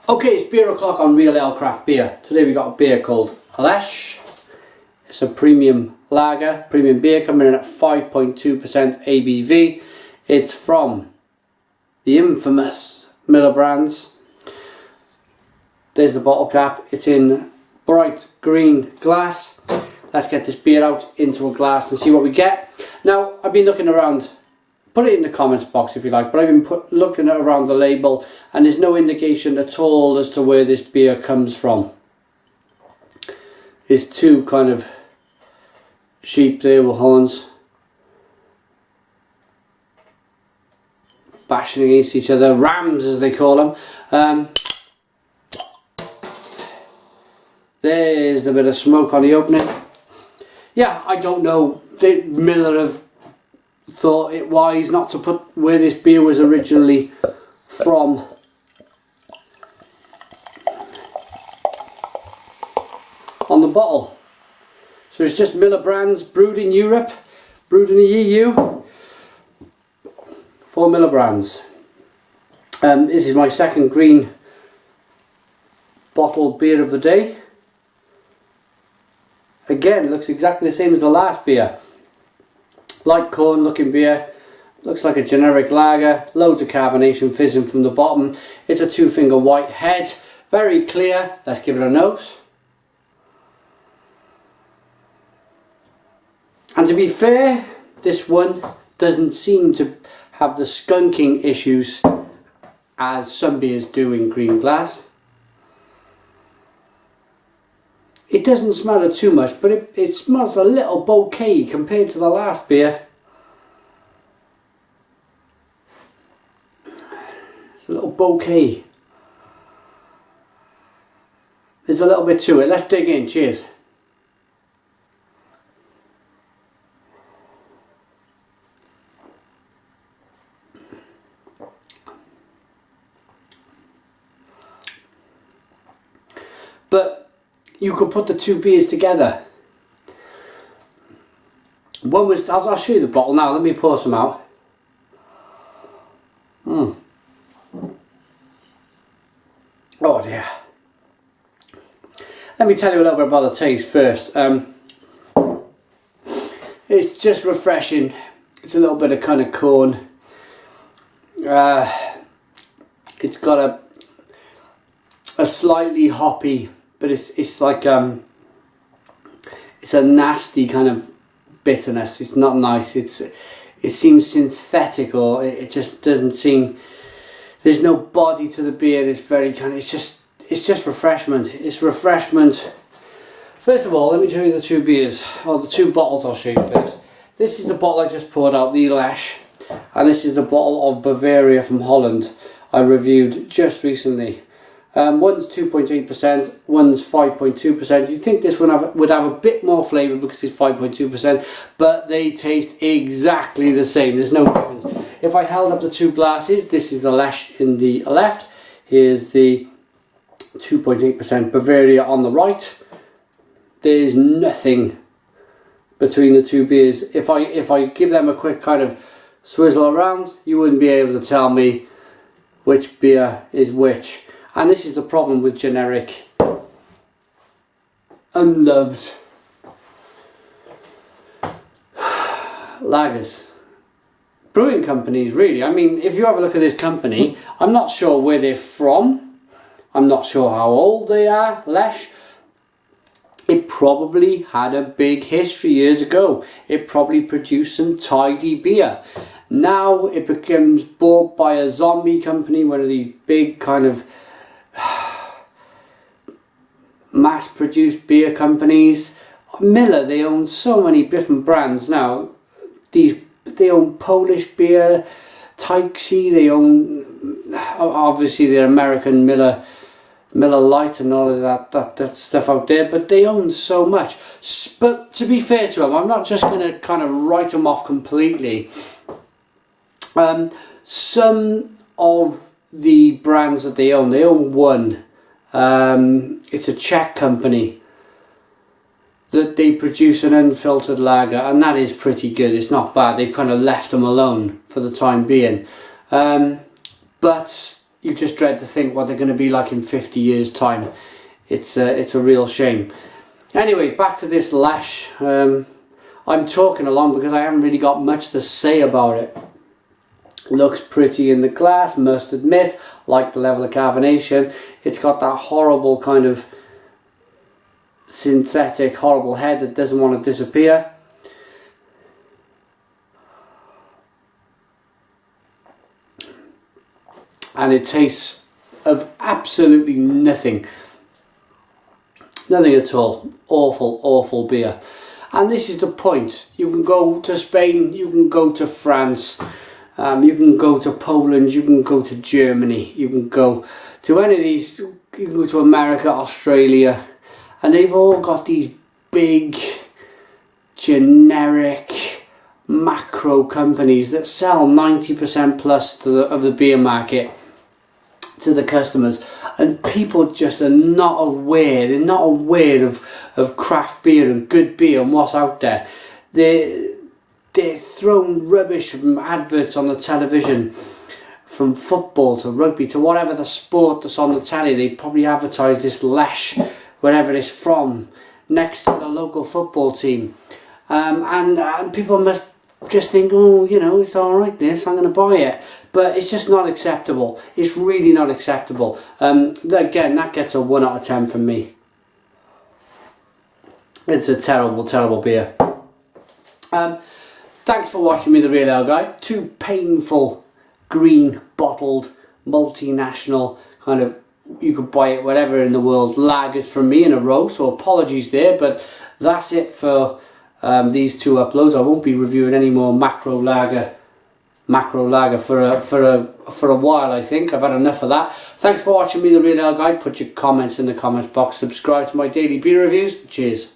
Okay, it's beer o'clock on Real Ale Craft Beer. Today we got a beer called Lech. It's a premium lager, premium beer, coming in at 5.2% ABV. It's from the infamous Miller Brands. There's the bottle cap. It's in bright green glass. Let's get this beer out into a glass and see what we get. Now, I've been looking around. Put it in the comments box if you like, but I've been looking around the label and there's no indication at all as to where this beer comes from. There's two kind of sheep there with horns bashing against each other, rams as they call them. There's a bit of smoke on the opening. Yeah, I don't know. Miller have thought it wise not to put where this beer was originally from. On the bottle. So it's just Miller Brands, brewed in Europe, brewed in the EU, for Miller Brands. This is my second green bottle beer of the day. Again, looks exactly the same as the last beer. Light corn looking beer, looks like a generic lager, loads of carbonation fizzing from the bottom. It's a 2-finger white head, very clear. Let's give it a nose. And to be fair, this one doesn't seem to have the skunking issues as some beers do in green glass. It doesn't smell it too much, but it smells a little bouquet compared to the last beer. It's a little bouquet. There's a little bit to it. Let's dig in. Cheers. But you could put the two beers together. One was, I'll show you the bottle now, let me pour some out. Oh dear. Let me tell you a little bit about the taste first. It's just refreshing. It's a little bit of kind of corn. It's got a slightly hoppy, but it's like it's a nasty kind of bitterness. It's not nice. It seems synthetic, or it just doesn't seem. There's no body to the beer. It's very kind of. It's just refreshment. It's refreshment. First of all, let me show you the two beers, or the two bottles. I'll show you first. This is the bottle I just poured out, the Lech, and this is the bottle of Bavaria from Holland I reviewed just recently. One's 2.8%, one's 5.2%. You'd think this one would have a bit more flavour because it's 5.2%, but they taste exactly the same. There's no difference. If I held up the two glasses, this is the Lech in the left. Here's the 2.8% Bavaria on the right. There's nothing between the two beers. If I give them a quick kind of swizzle around, you wouldn't be able to tell me which beer is which. And this is the problem with generic, unloved lagers. Brewing companies, really. I mean, if you have a look at this company, I'm not sure where they're from. I'm not sure how old they are. Lech. It probably had a big history years ago. It probably produced some tidy beer. Now it becomes bought by a zombie company, one of these big kind of mass-produced beer companies. Miller, they own so many different brands now. They own Polish beer, Tykesy, they own obviously the American Miller Lite and all of that stuff out there, but they own so much. But to be fair to them, I'm not just going to kind of write them off completely. Some of the brands that they own one. It's a Czech company that they produce an unfiltered lager, and that is pretty good. It's not bad. They've kind of left them alone for the time being. But you just dread to think what they're going to be like in 50 years time. It's a real shame. Anyway, back to this Lech. I'm talking along because I haven't really got much to say about it. Looks pretty in the glass, must admit. Like the level of carbonation. It's got that horrible kind of synthetic horrible head that doesn't want to disappear. And it tastes of absolutely nothing. Nothing at all. Awful, awful beer. And this is the point. You can go to Spain, you can go to France, you can go to Poland, you can go to Germany, you can go to any of these, you can go to America, Australia, and they've all got these big, generic, macro companies that sell 90% plus of the beer market to the customers, and people just are not aware. They're not aware of craft beer and good beer and what's out there. They're throwing rubbish from adverts on the television, from football to rugby to whatever the sport that's on the telly. They probably advertise this Lech, wherever it's from, next to the local football team, and people must just think, oh, you know, it's alright this, I'm going to buy it. But it's just not acceptable. It's really not acceptable. Again, that gets a 1 out of 10 from me. It's a terrible, terrible beer. Thanks for watching me, The Real Ale Guy. 2 painful, green, bottled, multinational, kind of, you could buy it wherever in the world, lagers from me in a row. So apologies there, but that's it for these 2 uploads. I won't be reviewing any more macro lager for a while. I think I've had enough of that. Thanks for watching me, The Real Ale Guy. Put your comments in the comments box. Subscribe to my daily beer reviews. Cheers.